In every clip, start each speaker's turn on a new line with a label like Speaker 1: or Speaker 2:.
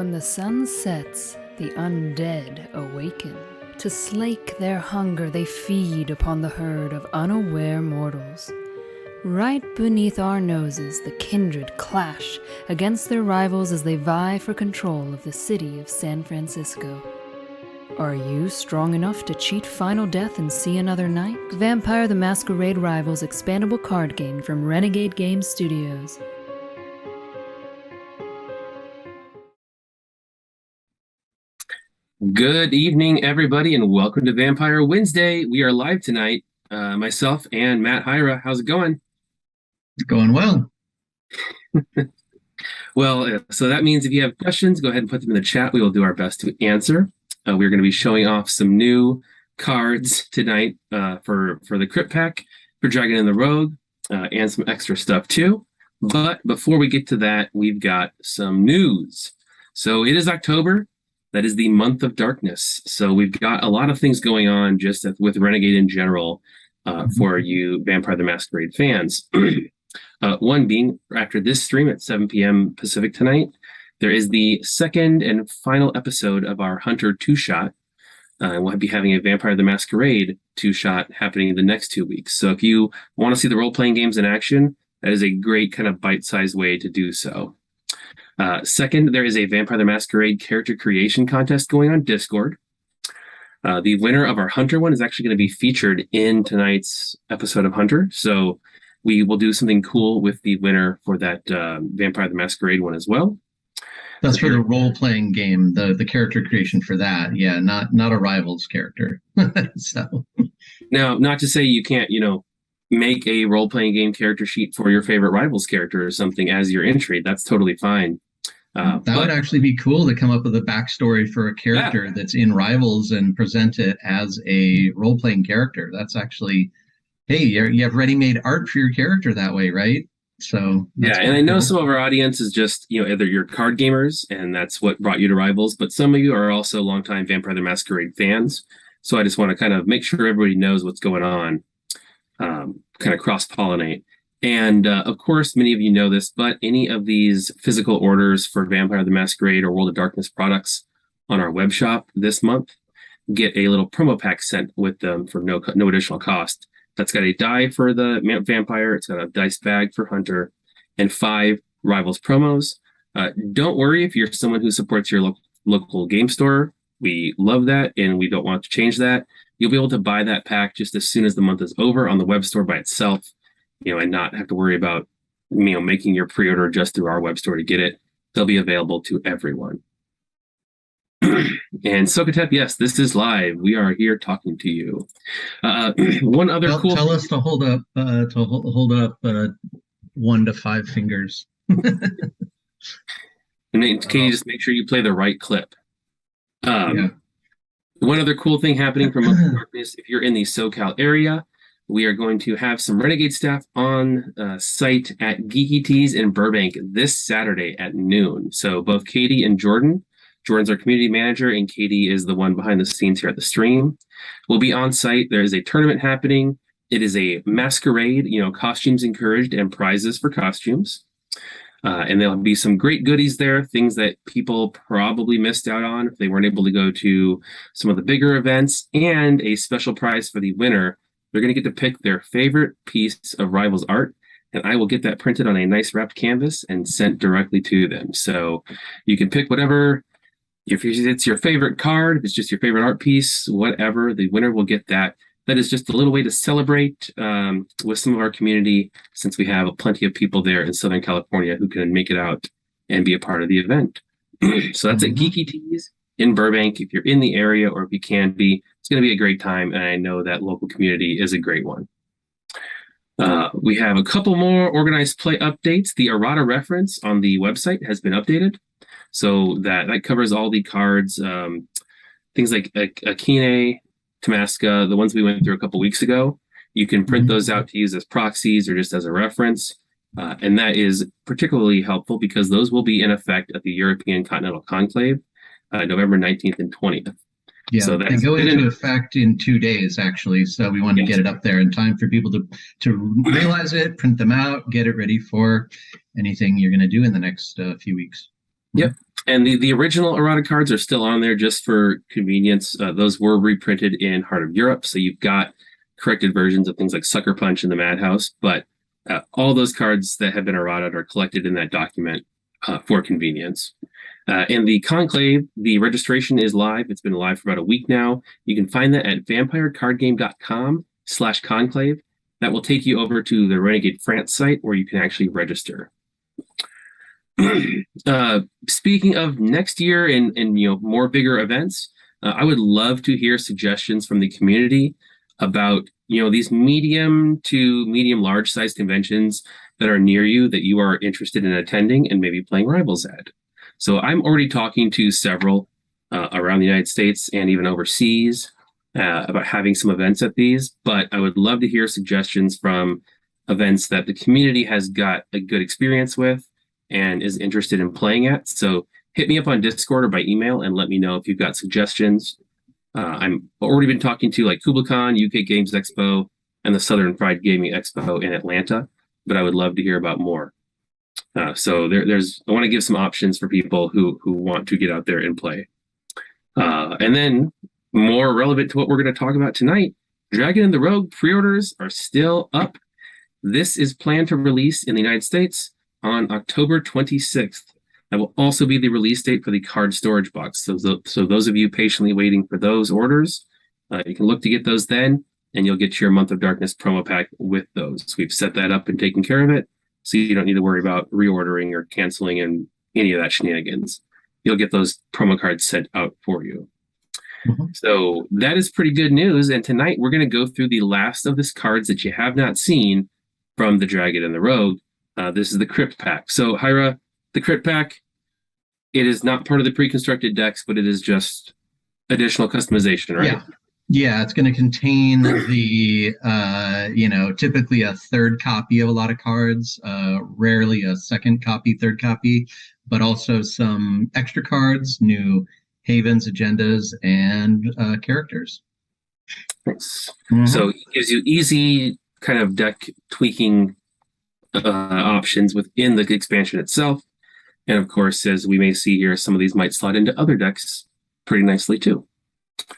Speaker 1: When the sun sets, the undead awaken. To slake their hunger, they feed upon the herd of unaware mortals. Right beneath our noses, the kindred clash against their rivals as they vie for control of the city of San Francisco. Are you strong enough to cheat final death and see another night? Vampire the Masquerade Rivals expandable card game from Renegade Game Studios.
Speaker 2: Good evening, everybody, and welcome to Vampire Wednesday. We are live tonight. Myself and Matt Hyra. How's it going?
Speaker 3: It's going well.
Speaker 2: Well, so that means if you have questions, go ahead and put them in the chat. We will do our best to answer. We're going to be showing off some new cards tonight for the Crypt pack, for Dragon and the Rogue, and some extra stuff too. But before we get to that, we've got some news. So it is October. That is the month of darkness. So we've got a lot of things going on just with Renegade in general for you Vampire the Masquerade fans. One being, after this stream at 7 p.m. Pacific tonight, there is the second and final episode of our Hunter 2-shot. We'll be having a Vampire the Masquerade 2-shot happening the next 2 weeks. So if you want to see the role-playing games in action, that is a great kind of bite-sized way to do so. Second, there is a Vampire the Masquerade character creation contest going on Discord. The winner of our Hunter one is actually going to be featured in tonight's episode of Hunter. So we will do something cool with the winner for that Vampire the Masquerade one as well.
Speaker 3: That's for the role-playing game, the character creation for that. Yeah, not a Rivals character. So
Speaker 2: now, not to say you can't, make a role-playing game character sheet for your favorite Rivals character or something as your entry. That's totally fine.
Speaker 3: That would actually be cool to come up with a backstory for a character that's in Rivals and present it as a role-playing character. That's actually, hey, you have ready-made art for your character that way, right? So
Speaker 2: yeah, and I know some of our audience is just, either you're card gamers and that's what brought you to Rivals, but some of you are also longtime Vampire the Masquerade fans. So I just want to kind of make sure everybody knows what's going on, kind of cross-pollinate. And of course, many of you know this, but any of these physical orders for Vampire the Masquerade or World of Darkness products on our web shop this month get a little promo pack sent with them for no additional cost. That's got a die for the Vampire, it's got a dice bag for Hunter, and 5 Rivals promos. Don't worry if you're someone who supports your local game store. We love that, and we don't want to change that. You'll be able to buy that pack just as soon as the month is over on the web store by itself. And not have to worry about, making your pre-order just through our web store to get it. They'll be available to everyone. And Sokatep, yes, this is live. We are here talking to you. One other cool.
Speaker 3: Tell us to hold up 1 to 5 fingers.
Speaker 2: And then, Katie, just make sure you play the right clip. One other cool thing happening from Month of Darkness, if you're in the SoCal area, we are going to have some Renegade staff on site at Geeky Teas in Burbank this Saturday at noon. So both Katie and Jordan's our community manager, and Katie is the one behind the scenes here at the stream. We'll be on site. There is a tournament happening. It is a masquerade, costumes encouraged and prizes for costumes. And there'll be some great goodies there, things that people probably missed out on if they weren't able to go to some of the bigger events, and a special prize for the winner. They're going to get to pick their favorite piece of Rivals art, and I will get that printed on a nice wrapped canvas and sent directly to them. So you can pick whatever, if it's your favorite card, if it's just your favorite art piece, whatever, the winner will get that. That is just a little way to celebrate with some of our community, since we have plenty of people there in Southern California who can make it out and be a part of the event. So that's at Geeky Teas in Burbank. If you're in the area, or if you can be, it's going to be a great time, and I know that local community is a great one. We have a couple more organized play updates. The errata reference on the website has been updated, so that covers all the cards, things like Akine, Tamaska, the ones we went through a couple weeks ago. You can print those out to use as proxies or just as a reference, and that is particularly helpful because those will be in effect at the European Continental Conclave, November 19th and 20th.
Speaker 3: Yeah, so they go into effect in 2 days, actually. So we want to get it up there in time for people to realize it, print them out, get it ready for anything you're going to do in the next few weeks.
Speaker 2: Yep. And the original errata cards are still on there just for convenience. Those were reprinted in Heart of Europe, so you've got corrected versions of things like Sucker Punch and the Madhouse, but all those cards that have been errata are collected in that document for convenience. And the Conclave, the registration is live. It's been live for about a week now. You can find that at vampirecardgame.com/conclave. That will take you over to the Renegade France site where you can actually register. Speaking of next year and more bigger events, I would love to hear suggestions from the community about these medium to medium large size conventions that are near you that you are interested in attending and maybe playing Rivals at. So I'm already talking to several around the United States and even overseas about having some events at these, but I would love to hear suggestions from events that the community has got a good experience with and is interested in playing at. So hit me up on Discord or by email and let me know if you've got suggestions. I'm already been talking to like KublaCon, UK Games Expo, and the Southern Fried Gaming Expo in Atlanta, but I would love to hear about more. So there's I want to give some options for people who want to get out there and play. And then more relevant to what we're going to talk about tonight, Dragon and the Rogue pre-orders are still up. This is planned to release in the United States on October 26th. That will also be the release date for the card storage box. So those of you patiently waiting for those orders, you can look to get those then, and you'll get your Month of Darkness promo pack with those. We've set that up and taken care of it, so you don't need to worry about reordering or canceling and any of that shenanigans. You'll get those promo cards sent out for you. Mm-hmm. So that is pretty good news. And tonight we're going to go through the last of these cards that you have not seen from the Dragon and the Rogue. This is the Crypt pack. So Hyra, the Crypt pack, it is not part of the pre-constructed decks, but it is just additional customization, right?
Speaker 3: Yeah, it's going to contain the, typically a third copy of a lot of cards, rarely a second copy, third copy, but also some extra cards, new havens, agendas, and characters.
Speaker 2: Nice. Mm-hmm. So it gives you easy kind of deck tweaking options within the expansion itself. And of course, as we may see here, some of these might slot into other decks pretty nicely too.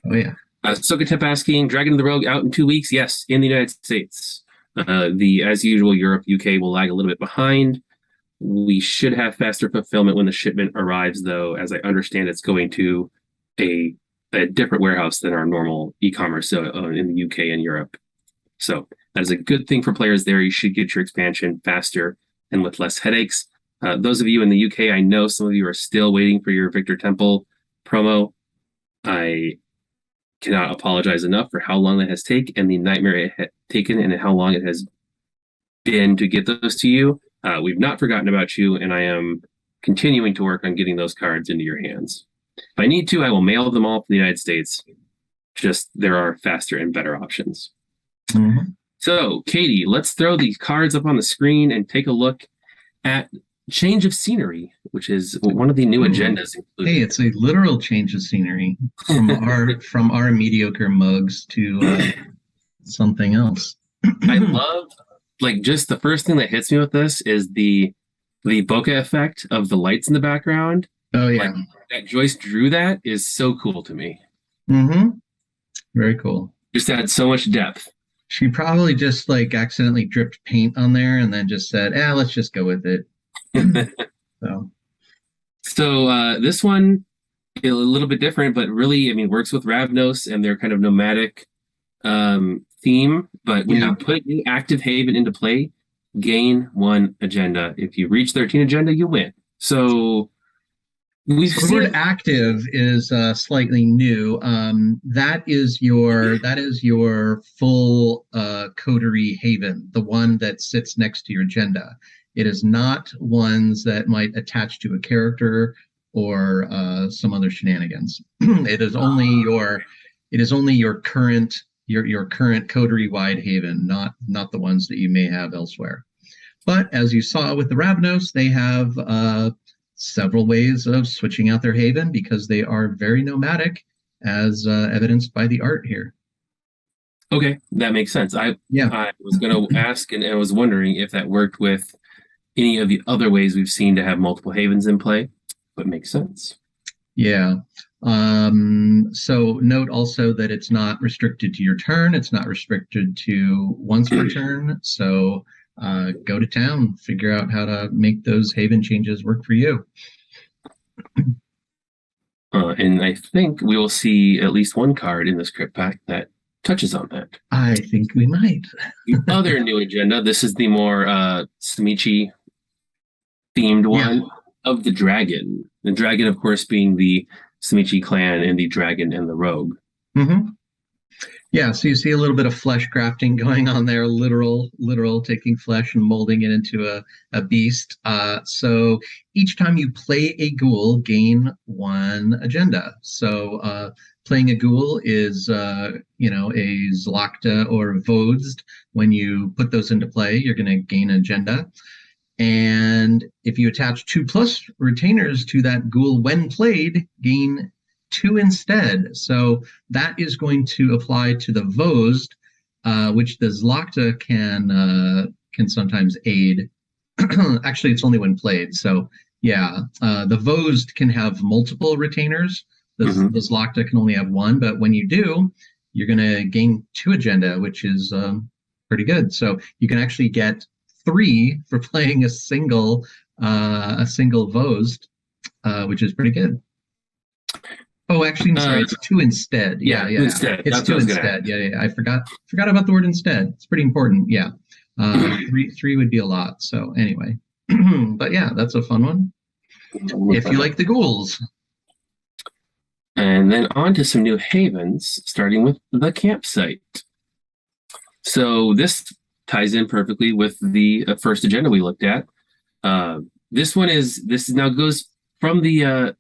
Speaker 3: Oh, yeah.
Speaker 2: Sokatep asking, Dragon of the Rogue out in 2 weeks? Yes, in the United States. As usual, Europe, UK will lag a little bit behind. We should have faster fulfillment when the shipment arrives, though. As I understand, it's going to a different warehouse than our normal e-commerce in the UK and Europe. So that is a good thing for players there. You should get your expansion faster and with less headaches. Those of you in the UK, I know some of you are still waiting for your Victor Temple promo. I cannot apologize enough for how long that has taken and the nightmare it has taken and how long it has been to get those to you. We've not forgotten about you, and I am continuing to work on getting those cards into your hands. If I need to, I will mail them all to the United States. Just there are faster and better options. Mm-hmm. So, Katie, let's throw these cards up on the screen and take a look at Change of Scenery, which is one of the new agendas included.
Speaker 3: Hey, it's a literal change of scenery from our mediocre mugs to something else.
Speaker 2: I love, just the first thing that hits me with this is the bokeh effect of the lights in the background.
Speaker 3: Oh yeah,
Speaker 2: that Joyce drew that is so cool to me.
Speaker 3: Mm-hmm. Very cool.
Speaker 2: Just adds so much depth.
Speaker 3: She probably just accidentally dripped paint on there and then just said, let's just go with it.
Speaker 2: So this one a little bit different, but really, works with Ravnos and their kind of nomadic theme. But when you put the active haven into play, gain 1 agenda. If you reach 13 agenda, you win. So
Speaker 3: the word active is slightly new. That is your full coterie haven, the one that sits next to your agenda. It is not ones that might attach to a character or some other shenanigans. It is only your current coterie wide haven, not the ones that you may have elsewhere. But as you saw with the Ravnos, they have several ways of switching out their haven because they are very nomadic, as evidenced by the art here.
Speaker 2: Okay, that makes sense. I was going to ask, and I was wondering if that worked with any of the other ways we've seen to have multiple havens in play. but makes sense.
Speaker 3: Yeah. So note also that it's not restricted to your turn. It's not restricted to once per turn. So go to town, figure out how to make those haven changes work for you.
Speaker 2: And I think we will see at least one card in this Crypt pack that touches on that.
Speaker 3: I think we might.
Speaker 2: The other new agenda, this is the more Samichi themed one of the dragon. The dragon, of course, being the Samichi clan and the dragon and the rogue.
Speaker 3: Mm-hmm. Yeah, so you see a little bit of flesh crafting going on there, literal taking flesh and molding it into a beast. So each time you play a ghoul, gain one agenda. So playing a ghoul is, a Zlakta or a Vodst. When you put those into play, you're going to gain an agenda. And if you attach 2+ retainers to that ghoul when played, gain 2 instead. So that is going to apply to the Vodst, which the Zlakta can sometimes aid. Actually, it's only when played. So yeah, the Vodst can have multiple retainers. The Zlakta can only have 1, but when you do, you're going to gain 2 agenda, which is pretty good. So you can actually get 3 for playing a single Vodst, which is pretty good. Oh, actually, I'm sorry. It's 2 instead. Yeah.
Speaker 2: Instead.
Speaker 3: It's 2 instead. Yeah. I forgot about the word instead. It's pretty important. Yeah. 3 would be a lot. So anyway, but yeah, that's a fun one. If you like the ghouls.
Speaker 2: And then on to some new havens, starting with the campsite. So this ties in perfectly with the first agenda we looked at. This now goes from the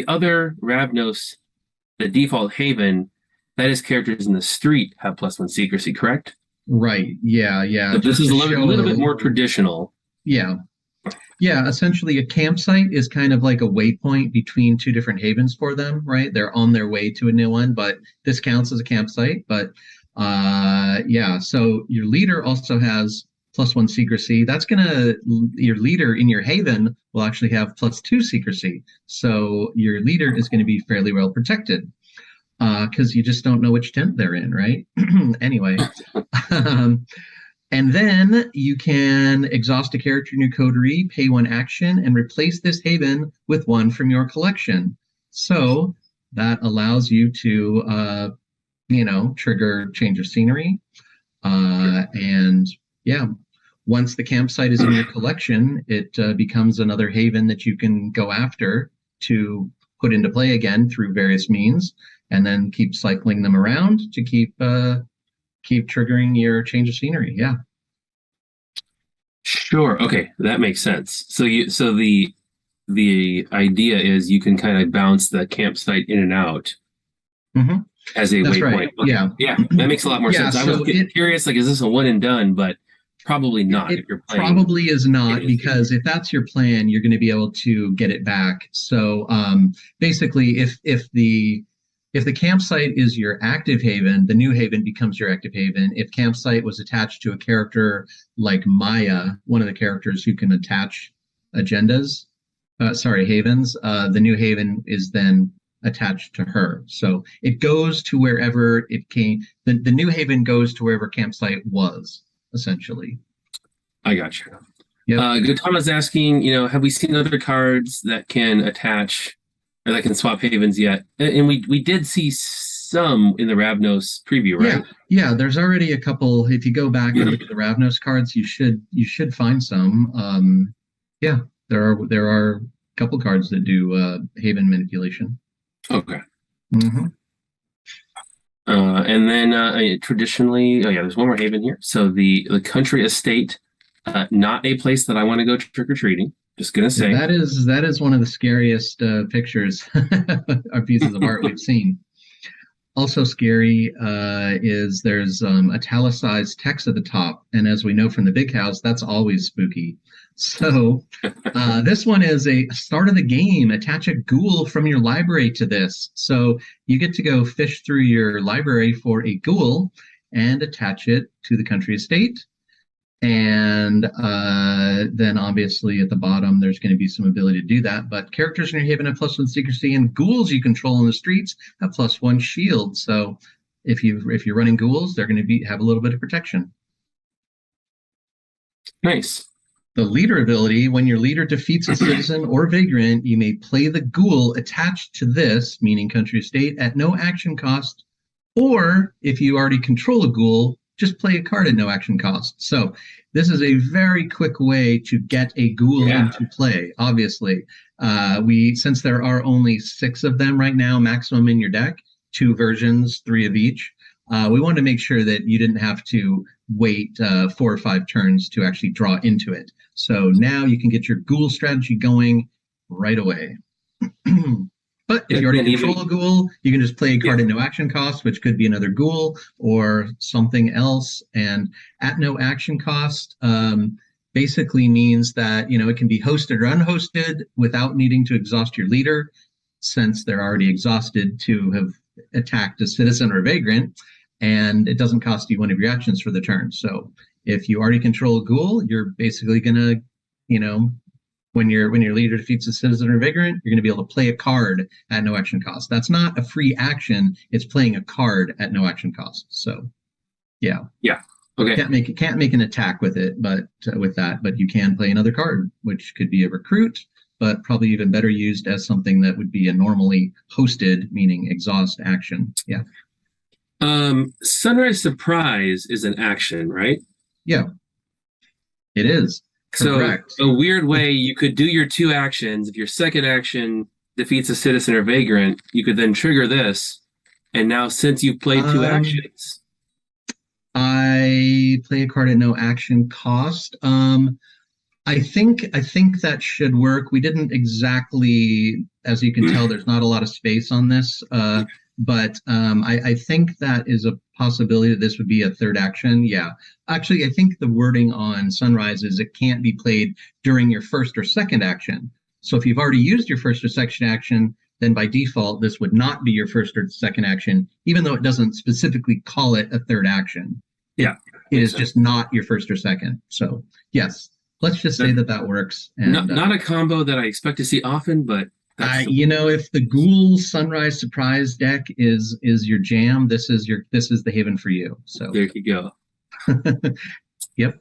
Speaker 2: other Ravnos, the default haven, that is characters in the street have +1 secrecy, correct?
Speaker 3: Right. Yeah.
Speaker 2: But this is a little bit more traditional.
Speaker 3: Yeah. Essentially, a campsite is kind of like a waypoint between 2 different havens for them, right? They're on their way to a new one, but this counts as a campsite. But so your leader also has +1 secrecy. Your leader in your haven will actually have +2 secrecy. So your leader is going to be fairly well protected because you just don't know which tent they're in, right? Anyway. And then you can exhaust a character in your coterie, pay 1 action, and replace this haven with 1 from your collection. So that allows you to, trigger change of scenery. And yeah, once the campsite is in your collection, it becomes another haven that you can go after to put into play again through various means, and then keep cycling them around to keep triggering your change of scenery. Yeah.
Speaker 2: Sure. Okay, that makes sense. So the idea is you can kind of bounce the campsite in and out as a waypoint.
Speaker 3: Right. Okay.
Speaker 2: Yeah, that makes a lot more sense. I was curious, like, is this a one and done? But probably not. If you're playing,
Speaker 3: probably is not, because if that's your plan, you're going to be able to get it back. So basically, if the campsite is your active haven, the new haven becomes your active haven. If campsite was attached to a character like Maya, one of the characters who can attach havens, the new haven is then attached to her. So it goes to wherever it came. The new haven goes to wherever campsite was, essentially.
Speaker 2: I got you.
Speaker 3: Yep.
Speaker 2: Gautama's asking, have we seen other cards that can attach or that can swap havens yet? And we did see some in the Ravnos preview, right?
Speaker 3: Yeah. There's already a couple. If you go back and look at the Ravnos cards, you should find some. There are a couple cards that do haven manipulation.
Speaker 2: Okay. And then traditionally, there's one more haven here. So the country estate, not a place that I want to go trick or treating. Just gonna say
Speaker 3: that is one of the scariest pictures or pieces of art we've seen. Also scary is there's italicized text at the top, and as we know from the Big House, that's always spooky. So this one is a start of the game. Attach a ghoul from your library to this. So you get to go fish through your library for a ghoul and attach it to the country estate. And then obviously at the bottom, there's going to be some ability to do that. But characters in your haven have +1 secrecy, and ghouls you control in the streets have +1 shield. So if you're running ghouls, they're going to have a little bit of protection.
Speaker 2: Nice.
Speaker 3: The leader ability, when your leader defeats a citizen or vagrant, you may play the ghoul attached to this, meaning country estate, at no action cost. Or if you already control a ghoul, just play a card at no action cost. So this is a very quick way to get a ghoul into play. Obviously, since there are only 6 of them right now, maximum in your deck, 2 versions, 3 of each. We wanted to make sure that you didn't have to wait 4 or 5 turns to actually draw into it. So now you can get your ghoul strategy going right away. But if you already control a ghoul, you can just play a card at no action cost, which could be another ghoul or something else. And at no action cost basically means that, it can be hosted or unhosted without needing to exhaust your leader, since they're already exhausted to have attacked a citizen or a vagrant, and it doesn't cost you one of your actions for the turn. So if you already control a ghoul, you're basically gonna, when your leader defeats a citizen or vagrant, you're gonna be able to play a card at no action cost. That's not a free action; it's playing a card at no action cost. So, yeah,
Speaker 2: okay.
Speaker 3: Can't make an attack with it, but but you can play another card, which could be a recruit, but probably even better used as something that would be a normally hosted, meaning exhaust action. Yeah.
Speaker 2: Sunrise Surprise is an action, right?
Speaker 3: Yeah, it is. Correct.
Speaker 2: So a weird way you could do your 2 actions. If your second action defeats a citizen or vagrant, you could then trigger this. And now since you've played 2 actions.
Speaker 3: I play a card at no action cost. I think that should work. We didn't exactly, as you can tell, there's not a lot of space on this. But I think that is a possibility that this would be a 3rd action. Yeah. Actually, I think the wording on Sunrise is it can't be played during your 1st or 2nd action. So if you've already used your 1st or 2nd action, then by default, this would not be your 1st or 2nd action, even though it doesn't specifically call it a 3rd action.
Speaker 2: Yeah.
Speaker 3: It is just not your 1st or 2nd. So yes, let's just say that works. And,
Speaker 2: not a combo that I expect to see often, but
Speaker 3: if the Ghoul Sunrise Surprise deck is your jam, this is the haven for you. So
Speaker 2: there you go.
Speaker 3: Yep.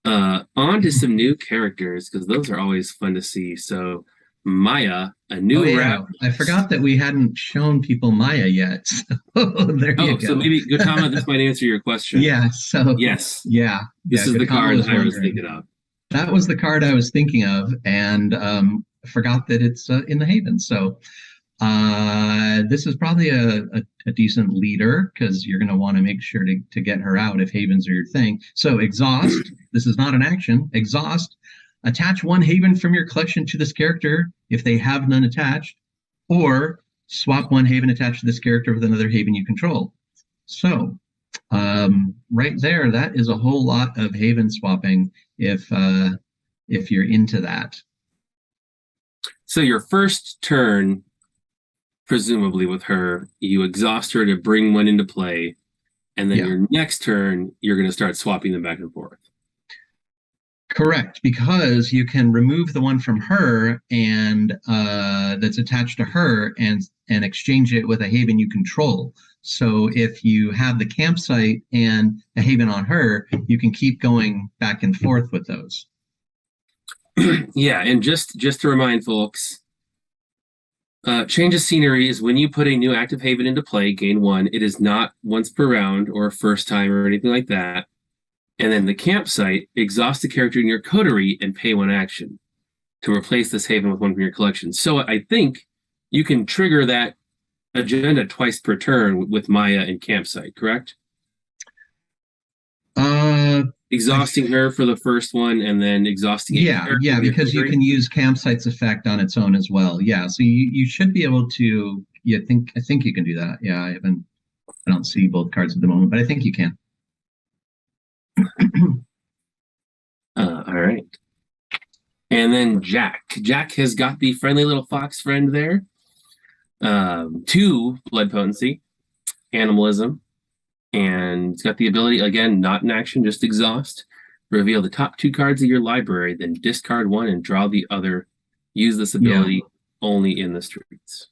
Speaker 2: On to some new characters, because those are always fun to see. So Maya, a new
Speaker 3: I forgot that we hadn't shown people Maya yet. So there you go.
Speaker 2: So maybe Gautama, this might answer your question.
Speaker 3: Yeah. So
Speaker 2: yes.
Speaker 3: Yeah.
Speaker 2: This is the card I was thinking of.
Speaker 3: That was the card I was thinking of, and forgot that it's in the Haven. So this is probably a decent leader, because you're going to want to make sure to get her out if Havens are your thing. So exhaust. This is not an action. Exhaust. Attach 1 Haven from your collection to this character if they have none attached, or swap 1 Haven attached to this character with another Haven you control. So right there, that is a whole lot of Haven swapping if you're into that.
Speaker 2: So your first turn, presumably with her, you exhaust her to bring 1 into play, and then your next turn, you're going to start swapping them back and forth.
Speaker 3: Correct, because you can remove the one from her and that's attached to her and exchange it with a Haven you control. So if you have the campsite and a Haven on her, you can keep going back and forth with those.
Speaker 2: Yeah, and just to remind folks, change of scenery is when you put a new active Haven into play, gain 1. It is not once per round or first time or anything like that. And then the campsite, exhaust the character in your coterie and pay 1 action to replace this Haven with 1 from your collection. So I think you can trigger that agenda twice per turn with Maya and campsite, correct? Exhausting her for the first one and then exhausting it.
Speaker 3: Yeah, because you can use campsite's effect on its own as well. Yeah, so you should be able to. I think you can do that. Yeah, I don't see both cards at the moment, but I think you can.
Speaker 2: All right. And then Jack. Jack has got the friendly little fox friend there. 2 blood potency, animalism, and it's got the ability, again, not in action, just exhaust. Reveal the top 2 cards of your library, then discard one and draw the other. Use this ability only in the streets.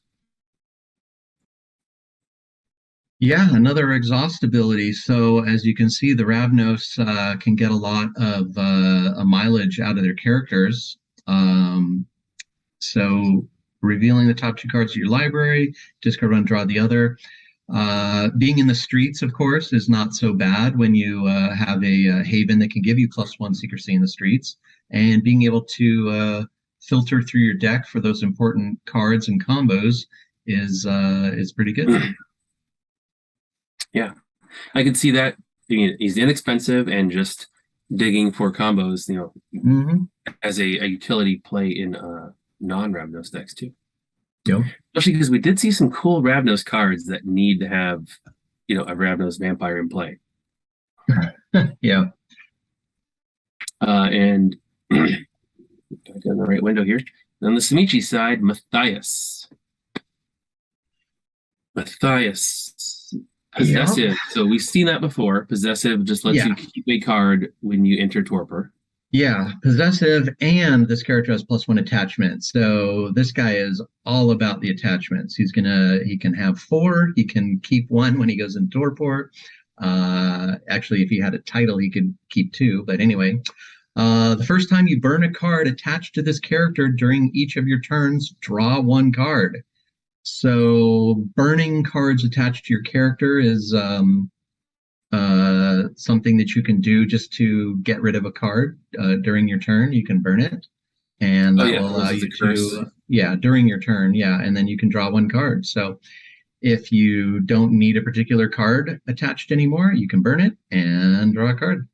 Speaker 3: Yeah, another exhaust ability. So as you can see, the Ravnos can get a lot of a mileage out of their characters. So revealing the top 2 cards of your library, discard one, draw the other. Being in the streets, of course, is not so bad when you have a haven that can give you +1 secrecy in the streets, and being able to filter through your deck for those important cards and combos is pretty good.
Speaker 2: Yeah, I could see that. He's inexpensive and just digging for combos, as a utility play in non-Ravnos decks too.
Speaker 3: Yep.
Speaker 2: Especially because we did see some cool Ravnos cards that need to have, a Ravnos vampire in play.
Speaker 3: Yeah.
Speaker 2: And I got in the right window here. On the Simichi side, Matthias. Possessive. Yep. So we've seen that before. Possessive just lets you keep a card when you enter torpor.
Speaker 3: Yeah, possessive, and this character has +1 attachment. So this guy is all about the attachments. He can have 4. He can keep 1 when he goes in torpor. Actually, if he had a title, he could keep 2. But anyway, the first time you burn a card attached to this character during each of your turns, draw 1 card. So burning cards attached to your character is something that you can do just to get rid of a card during your turn. You can burn it, and that will allow you to during your turn, and then you can draw 1 card. So if you don't need a particular card attached anymore, you can burn it and draw a card.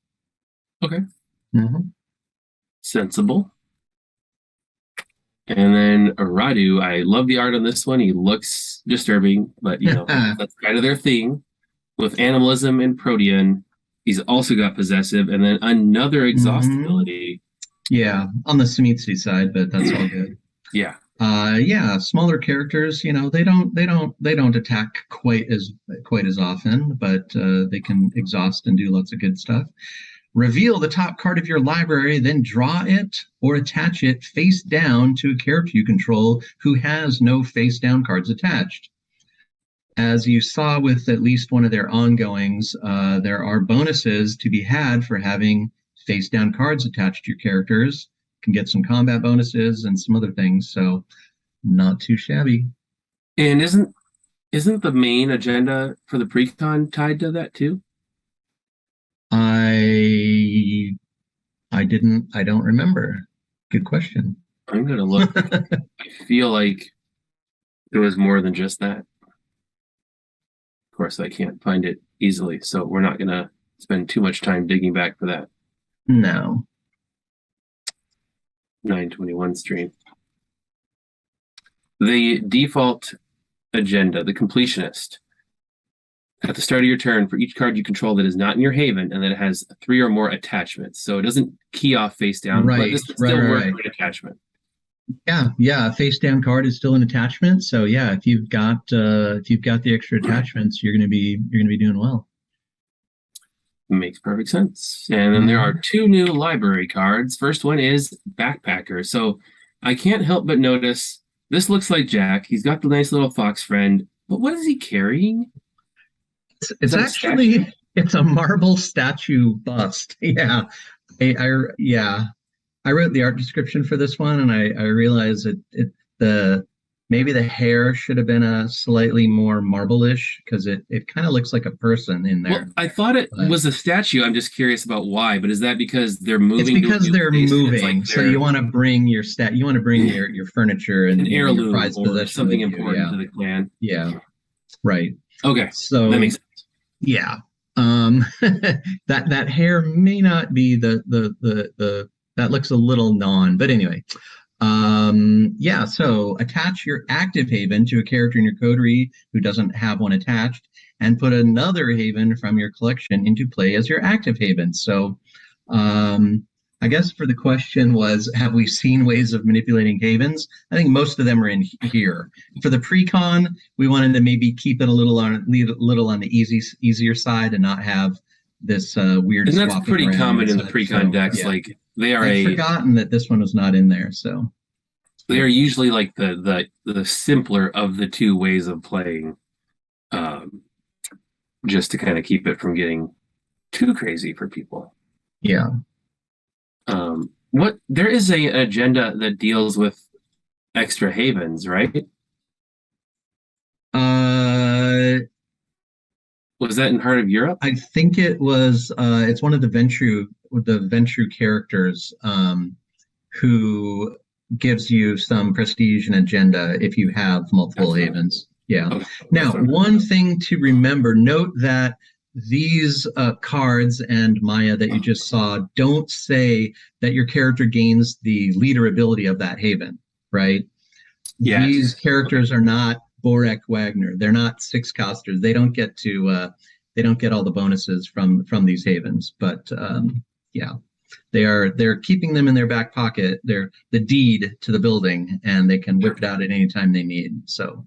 Speaker 2: Okay. Sensible. And then Radu, I love the art on this one. He looks disturbing, but that's kind of their thing. With animalism and protean, he's also got possessive, and then another exhaust ability.
Speaker 3: Yeah, on the Sumitsu side, but that's all good.
Speaker 2: Yeah.
Speaker 3: Smaller characters, they don't attack quite as often, but they can exhaust and do lots of good stuff. Reveal the top card of your library, then draw it or attach it face down to a character you control who has no face down cards attached. As you saw with at least one of their ongoings, there are bonuses to be had for having face down cards attached to your characters. You can get some combat bonuses and some other things, so not too shabby.
Speaker 2: And isn't the main agenda for the pre-con tied to that too?
Speaker 3: I don't remember. Good question.
Speaker 2: I'm gonna look. I feel like it was more than just that. Of course, I can't find it easily, so we're not gonna spend too much time digging back for that.
Speaker 3: No.
Speaker 2: 921 stream. The default agenda, the completionist. At the start of your turn, for each card you control that is not in your haven and that it has 3 or more attachments. So it doesn't key off face down, but this would still work for an attachment.
Speaker 3: Yeah, a face down card is still an attachment. So if you've got the extra attachments, you're gonna be doing well.
Speaker 2: Makes perfect sense. And then there are 2 new library cards. First one is Backpacker. So I can't help but notice this looks like Jack. He's got the nice little fox friend, but what is he carrying?
Speaker 3: It's actually it's a marble statue bust. Yeah. I wrote the art description for this one, and I realized maybe the hair should have been a slightly more marble-ish, because it kind of looks like a person in there.
Speaker 2: Well, I thought it was a statue. I'm just curious about why, but is that because they're moving?
Speaker 3: It's because they're moving. So you want to bring your your furniture and
Speaker 2: an heirloom
Speaker 3: your prized
Speaker 2: or something important to the clan.
Speaker 3: Yeah. Right.
Speaker 2: Okay.
Speaker 3: So
Speaker 2: that makes sense.
Speaker 3: Yeah. That hair may not be the that looks a little but anyway. So attach your active haven to a character in your coterie who doesn't have one attached, and put another haven from your collection into play as your active haven. So I guess for the question was, have we seen ways of manipulating havens? I think most of them are in here. For the pre-con, we wanted to maybe keep it a little on the easier side and not have this weird
Speaker 2: And that's
Speaker 3: swapping
Speaker 2: pretty
Speaker 3: around
Speaker 2: common
Speaker 3: and
Speaker 2: in the
Speaker 3: such.
Speaker 2: pre-con
Speaker 3: So,
Speaker 2: decks.
Speaker 3: yeah.
Speaker 2: Like they are
Speaker 3: I'd forgotten that this one was not in there. So
Speaker 2: they're usually like the simpler of the two ways of playing, just to kind of keep it from getting too crazy for people.
Speaker 3: yeah.
Speaker 2: What there is an agenda that deals with extra havens, right? Was that in Heart of Europe?
Speaker 3: I think it was. It's one of the Ventru characters who gives you some prestige and agenda if you have multiple havens. Yeah.
Speaker 2: Okay.
Speaker 3: Now, one thing to remember: note that these cards and Maya that you just saw don't say that your character gains the leader ability of that haven, right?
Speaker 2: Yes.
Speaker 3: These characters are not Borek Wagner. They're not six costers. They don't get to. They don't get all the bonuses from these havens. But yeah, they're keeping them in their back pocket. They're the deed to the building, and they can whip it out at any time they need. So.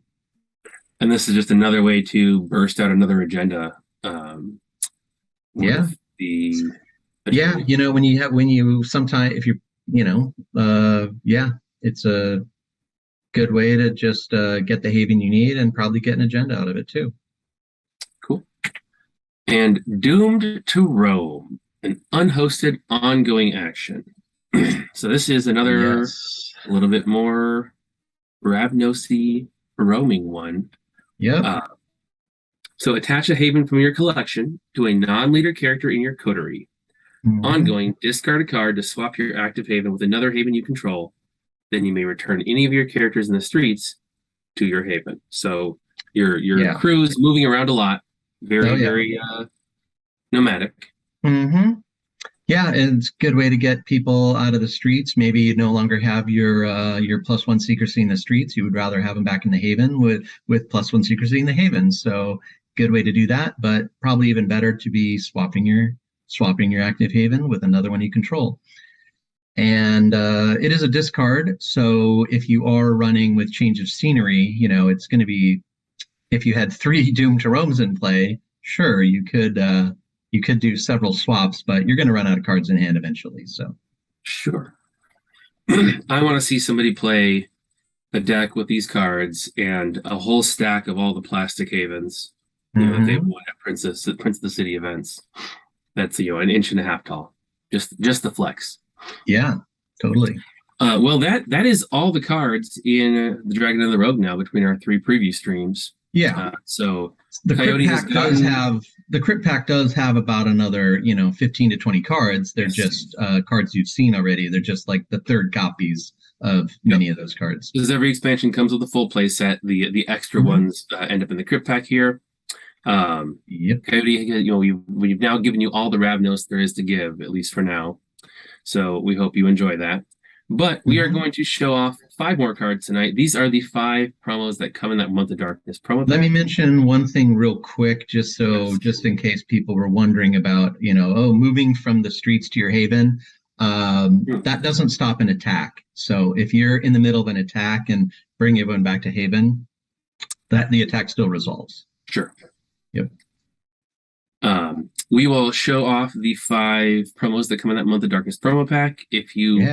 Speaker 2: And this is just another way to burst out another agenda.
Speaker 3: Yeah.
Speaker 2: Yeah,
Speaker 3: when you sometimes if it's a good way to just get the haven you need and probably get an agenda out of it too.
Speaker 2: Cool. And Doomed to Roam, an unhosted ongoing action. So this is another a little bit more Ravnosy roaming one.
Speaker 3: Yep.
Speaker 2: So attach a haven from your collection to a non-leader character in your coterie. Ongoing, discard a card to swap your active haven with another haven you control. Then you may return any of your characters in the streets to your haven. So your crew is moving around a lot, very nomadic.
Speaker 3: Yeah, and it's a good way to get people out of the streets. Maybe you no longer have your +1 secrecy in the streets. You would rather have them back in the haven with +1 secrecy in the haven. So good way to do that, but probably even better to be swapping your active haven with another one you control. And it is a discard, so if you are running with change of scenery, it's going to be, if you had 3 Doom to Roams in play, sure, you could do several swaps, but you're going to run out of cards in hand eventually. So
Speaker 2: sure. I want to see somebody play a deck with these cards and a whole stack of all the plastic havens that they won at Prince of the City events. That's an 1.5 inches tall. Just the flex.
Speaker 3: Yeah, totally.
Speaker 2: Well, that is all the cards in the Dragon and the Rogue now between our 3 preview streams.
Speaker 3: Yeah.
Speaker 2: So
Speaker 3: the Crypt pack does have about another 15 to 20 cards. They're just cards you've seen already. They're just like the third copies of many of those cards.
Speaker 2: Because every expansion comes with a full play set. The extra ones end up in the Crypt pack here. Coyote, we've now given you all the Ravnos there is to give, at least for now. So we hope you enjoy that. But we are going to show off 5 more cards tonight. These are the 5 promos that come in that Month of Darkness promo pack.
Speaker 3: Let me mention one thing real quick, just in case people were wondering about, moving from the streets to your haven. That doesn't stop an attack. So if you're in the middle of an attack and bring everyone back to haven, the attack still resolves.
Speaker 2: Sure.
Speaker 3: Yep.
Speaker 2: We will show off the 5 promos that come in that Month of Darkness promo pack. If you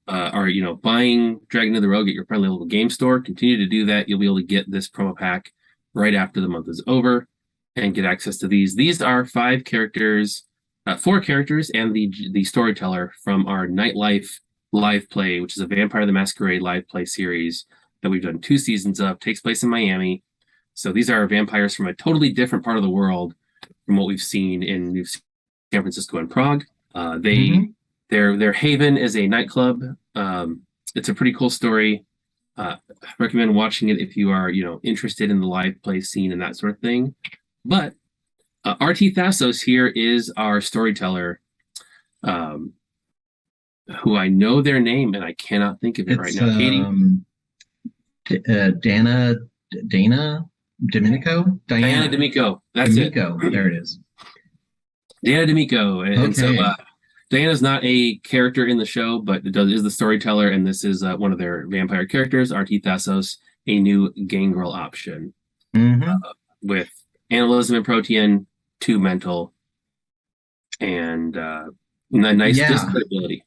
Speaker 2: are, buying Dragon of the Rogue at your friendly little game store, continue to do that. You'll be able to get this promo pack right after the month is over and get access to these. These are 5 characters, 4 characters, and the storyteller from our Nightlife live play, which is a Vampire the Masquerade live play series that we've done 2 seasons of. Takes place in Miami. So these are vampires from a totally different part of the world from what we've seen in San Francisco and Prague. Their haven is a nightclub. It's a pretty cool story. I recommend watching it if you are interested in the live play scene and that sort of thing. But RT Thassos here is our storyteller, who I know their name and I cannot think of it right now. Katie?
Speaker 3: Diana
Speaker 2: D'Amico. That's
Speaker 3: D'Amico. There it is.
Speaker 2: Diana D'Amico. And so Diana's not a character in the show, but is the storyteller, and this is one of their vampire characters, RT Thassos, a new gangrel option with Animalism and Protean, 2 mental. and a nice
Speaker 3: Yeah.
Speaker 2: discard ability.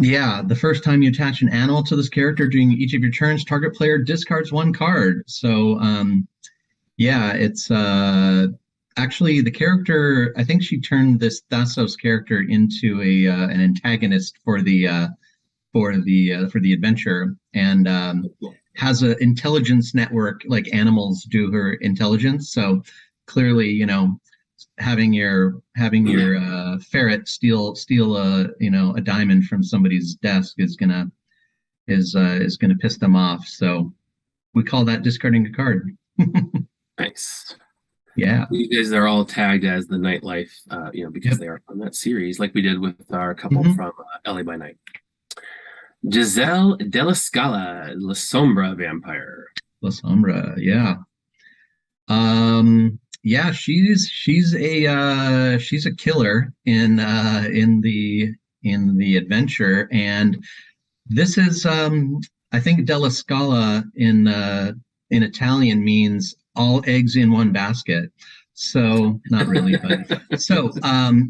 Speaker 3: Yeah, the first time you attach an animal to this character during each of your turns, target player discards one card. So, yeah, it's actually the character. I think she turned this Thassos character into a an antagonist for the adventure, and has an intelligence network like animals do her intelligence. So clearly, having your ferret steal a diamond from somebody's desk is gonna piss them off. So we call that discarding a card.
Speaker 2: Nice.
Speaker 3: Yeah.
Speaker 2: You guys are all tagged as the nightlife, because they are on that series, like we did with our couple from LA by Night. Giselle Della Scala, La Sombra vampire.
Speaker 3: La Sombra, yeah. Yeah, she's a killer in the adventure, and this is I think Della Scala in Italian means all eggs in one basket. So not really, but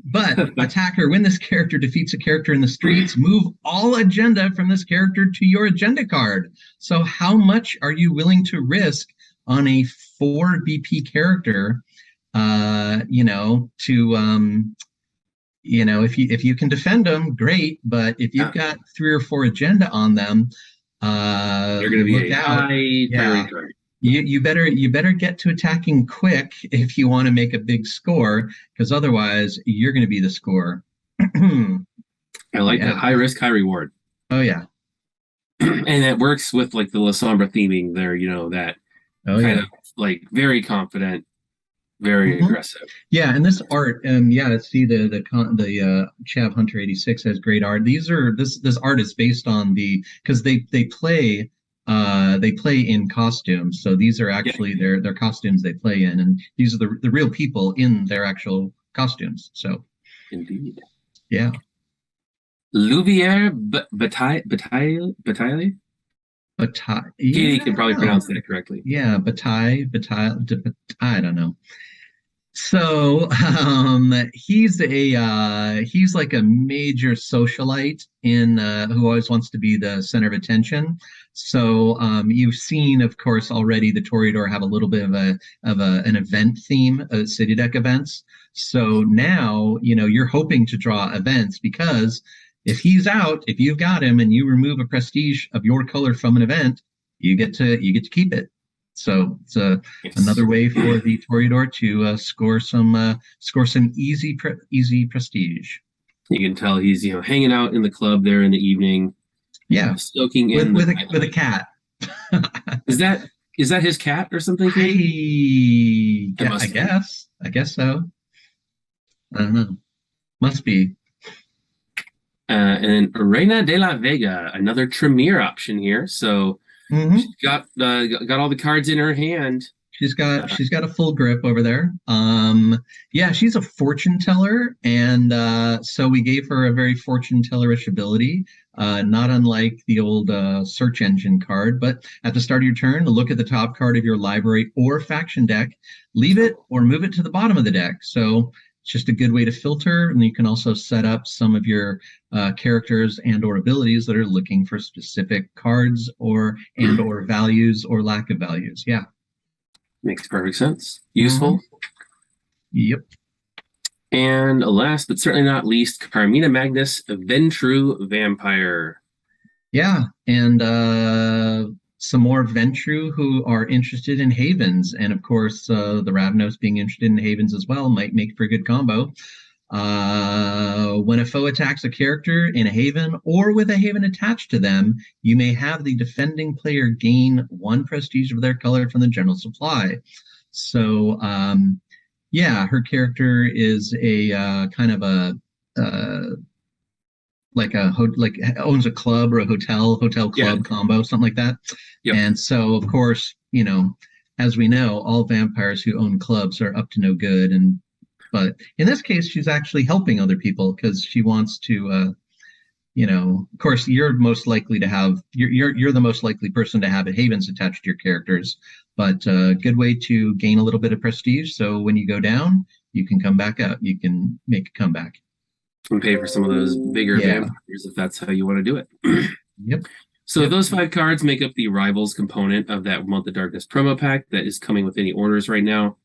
Speaker 3: but attacker, when this character defeats a character in the streets, move all agenda from this character to your agenda card. So how much are you willing to risk on a 4 BP character? If you can defend them, great. But if you've got 3 or 4 agenda on them,
Speaker 2: they're going to be high priority card.
Speaker 3: You better get to attacking quick if you want to make a big score, because otherwise you're going to be the scorer.
Speaker 2: I like that. High risk, high reward.
Speaker 3: Oh yeah.
Speaker 2: And it works with like the La Sombra theming there, that kind of like very confident, very aggressive. Yeah,
Speaker 3: and this art, see the Chav Hunter 86 has great art. This art is based on because they play in costumes, so these are actually their costumes they play in, and these are the real people in their actual costumes. So,
Speaker 2: indeed,
Speaker 3: yeah.
Speaker 2: Louvière Bataille. Katie can probably pronounce that correctly.
Speaker 3: Yeah, Bataille. I don't know. So he's like a major socialite who always wants to be the center of attention. So you've seen, of course, already the Toreador have a little bit of an event theme, city deck events. So now you're hoping to draw events, because if he's out, if you've got him and you remove a prestige of your color from an event, you get to keep it. So it's another way for the Toreador to score some easy prestige.
Speaker 2: You can tell he's hanging out in the club there in the evening.
Speaker 3: Yeah,
Speaker 2: soaking in
Speaker 3: with a cat.
Speaker 2: Is that his cat or something?
Speaker 3: I guess so. I don't know. Must be.
Speaker 2: And then Reina de la Vega, another Tremere option here. So she's got all the cards in her hand.
Speaker 3: She's got a full grip over there. Yeah, she's a fortune teller, and so we gave her a very fortune tellerish ability, not unlike the old search engine card. But at the start of your turn, look at the top card of your library or faction deck, leave it or move it to the bottom of the deck. So it's just a good way to filter, and you can also set up some of your characters and or abilities that are looking for specific cards or values or lack of values. Yeah.
Speaker 2: Makes perfect sense. Useful.
Speaker 3: Yep.
Speaker 2: And last but certainly not least, Carmina Magnus, Ventru Vampire.
Speaker 3: Yeah, and some more Ventru who are interested in Havens, and of course the Ravnos being interested in Havens as well might make for a good combo. When a foe attacks a character in a Haven or with a Haven attached to them, you may have the defending player gain 1 prestige of their color from the general supply. So, her character is a kind of owns a club or a hotel club combo, something like that. Yep. And so, of course, as we know, all vampires who own clubs are up to no good, but in this case, she's actually helping other people because she wants to, of course, you're most likely to have, you're the most likely person to have Havens attached to your characters, but a good way to gain a little bit of prestige. So when you go down, you can come back up. You can make a comeback.
Speaker 2: and pay for some of those bigger
Speaker 3: Yeah.
Speaker 2: vampires if that's how you want to do it.
Speaker 3: Yep.
Speaker 2: So
Speaker 3: Yep.
Speaker 2: those 5 cards make up the Rivals component of that Month of Darkness promo pack that is coming with any orders right now.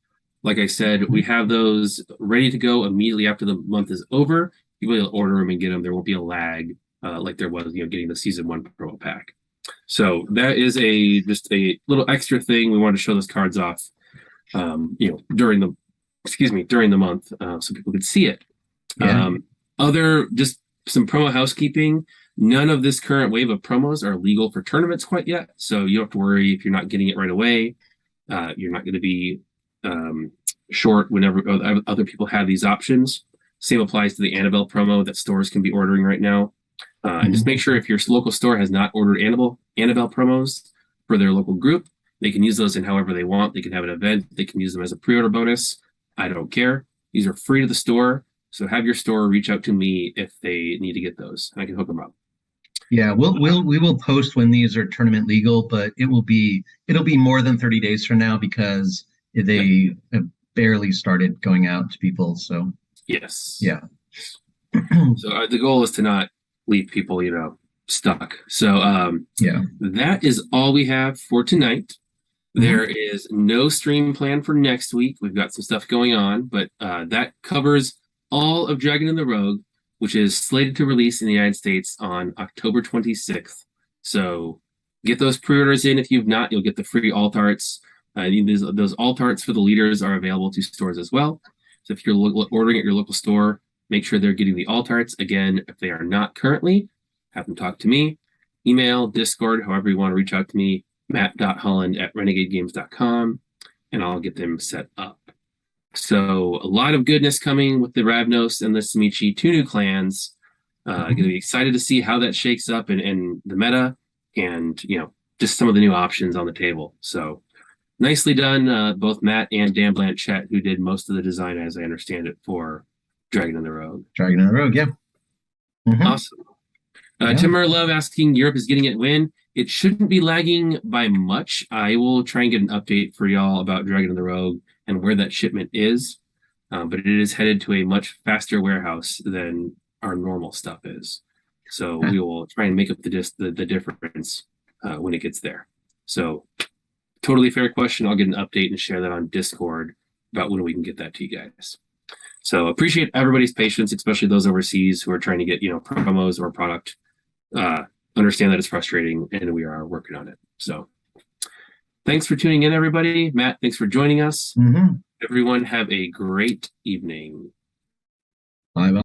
Speaker 2: Like I said, we have those ready to go immediately after the month is over. People will order them and get them. There won't be a lag like there was, getting the Season 1 promo pack. So that is just a little extra thing. We wanted to show those cards off, during the month, so people could see it.
Speaker 3: Yeah.
Speaker 2: Other just some promo housekeeping. None of this current wave of promos are legal for tournaments quite yet, so you don't have to worry if you're not getting it right away. You're not going to be short whenever other people have these options. Same applies to the Annabelle promo that stores can be ordering right now. And just make sure if your local store has not ordered Annabelle promos for their local group, they can use those in however they want. They can have an event. They can use them as a pre-order bonus. I don't care. These are free to the store. So have your store reach out to me if they need to get those. I can hook them up.
Speaker 3: Yeah, we will post when these are tournament legal, but it'll be more than 30 days from now because they have barely started going out to people. So
Speaker 2: yes,
Speaker 3: yeah.
Speaker 2: So the goal is to not leave people, stuck. So that is all we have for tonight. There is no stream plan for next week. We've got some stuff going on, but that covers all of Dragon and the Rogue, which is slated to release in the United States on October 26th. So get those pre-orders in. If you've not, you'll get the free alt arts. Those alt arts for the leaders are available to stores as well. So if you're ordering at your local store, make sure they're getting the alt arts. Again, if they are not currently, have them talk to me. Email, Discord, however you want to reach out to me, matt.holland@renegadegames.com, and I'll get them set up. So a lot of goodness coming with the Ravnos and the Simichi, 2 new clans. Going to be excited to see how that shakes up and the meta and, just some of the new options on the table. So nicely done, both Matt and Dan Blanchett, who did most of the design, as I understand it, for Dragon and the Rogue.
Speaker 3: Dragon and the Rogue, yeah.
Speaker 2: Awesome. Timur Love asking, Europe is getting it when? It shouldn't be lagging by much. I will try and get an update for y'all about Dragon and the Rogue and where that shipment is. But it is headed to a much faster warehouse than our normal stuff is. So we will try and make up the difference when it gets there. So totally fair question. I'll get an update and share that on Discord about when we can get that to you guys. So appreciate everybody's patience, especially those overseas who are trying to get, promos or product. Understand that it's frustrating, and we are working on it. So thanks for tuning in, everybody. Matt, thanks for joining us. Everyone have a great evening.
Speaker 3: Bye-bye.